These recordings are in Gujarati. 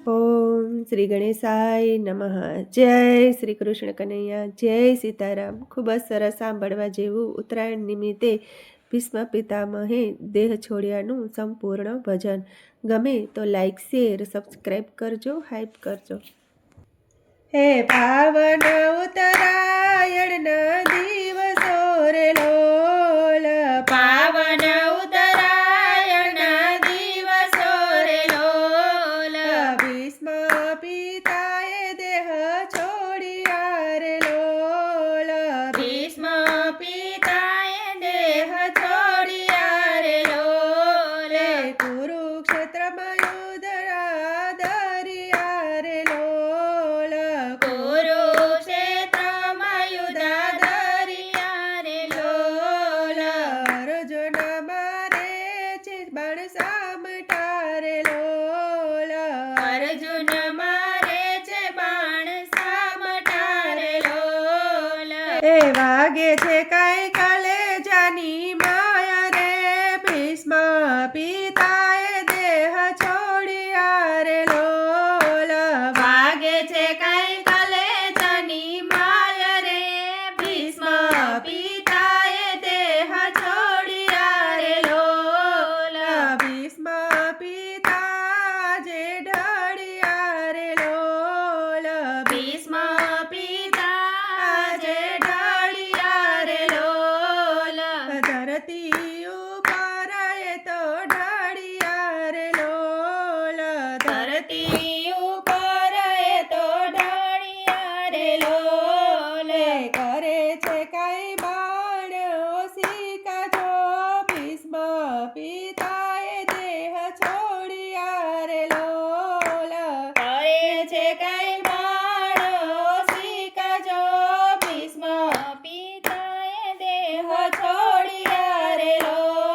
ઓમ શ્રી ગણેશાય નમઃ. જય શ્રી કૃષ્ણ કનૈયા, જય સીતારામ. ખૂબ જ સરસ સાંભળવા જેવું ઉત્તરાયણ નિમિત્તે ભીષ્મ પિતામહે દેહ છોડ્યાનું સંપૂર્ણ ભજન. ગમે તો લાઈક, શેર, સબસ્ક્રાઈબ કરજો, હાઈપ કરજો. હે પાવન ઉત્તરાયણના દિવસો રે લોલ, પાવન ઉત્તરાયણના દિવસો રે લોલ, ભીષ્મ પિતાએ દેહ છોડ્યા રે લોલ, ભીષ્મ પિતાએ દેહ છોડ્યા રે લોલ, કુરુક્ષેત્રમાં યુદ્ધ ધર્યા રે લોલ, કુરુક્ષેત્રમાં યુદ્ધ ધર્યા રે લોલ, અર્જુન મારે છે બાણ સામટા રે લોલ, અર્જુન મારે છે બાણ સામટા રે લોલ, એ વાગે છે કઈ કલેજાની માયા રે, ભીષ્મ પિતાએ દેહ છોડ્યા રે લોલ, વાગે છે કઈ કલેજાની માય રે, ભીષ્મ પિતાએ દેહ છોડ્યા રે લોલ, ભીષ્મ પિતા જે ઢળ્યા રે લોલ, ભીષ્મ પિતા જે ઢળ્યા રે લોલ, ધરતી ઉપર એ તો ઢળ્યા રે લોલ, ધરતી ઉપર એ તો ઢળ્યા રે લોલ, કરે છે કઈ બાણ ઓશિકા જો, ભીષ્મ પિતાએ દેહ છોડ્યા રે લોલ, કરે છે કઈ બાળો શીખજો, ભીષ્મ પિતાએ દેહ છોડ્યા રે લોલ,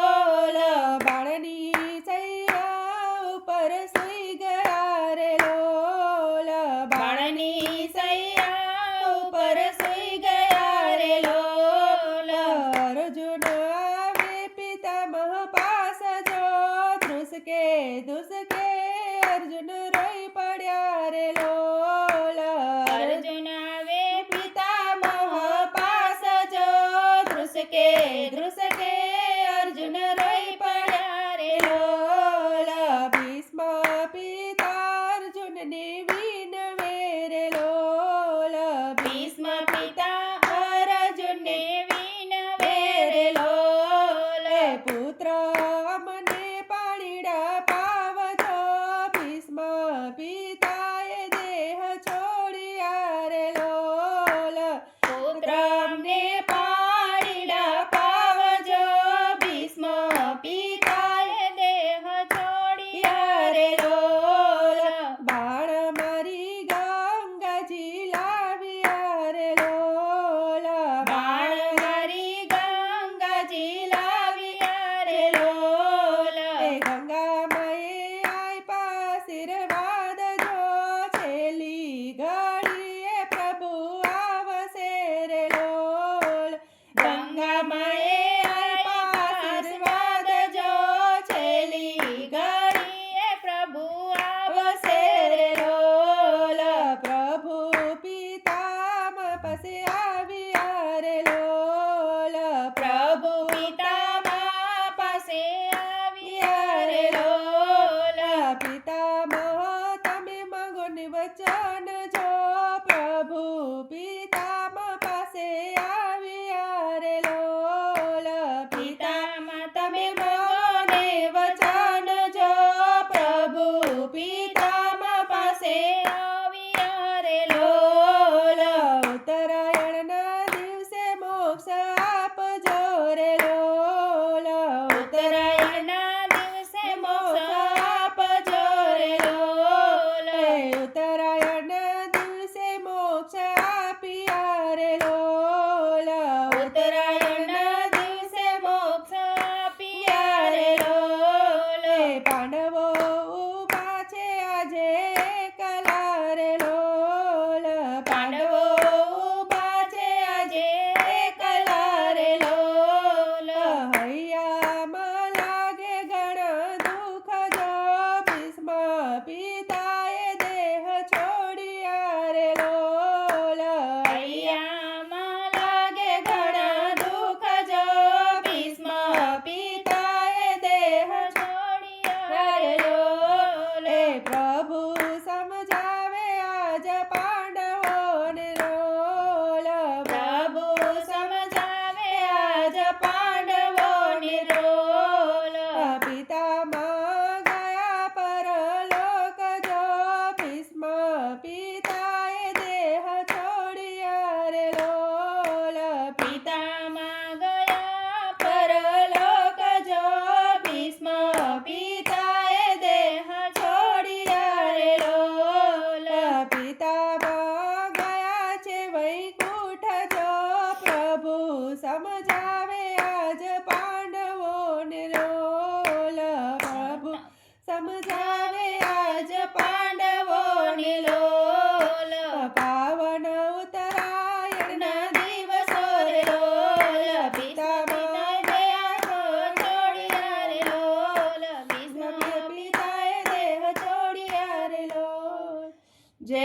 જય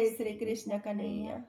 શ્રી કૃષ્ણ કનૈયા.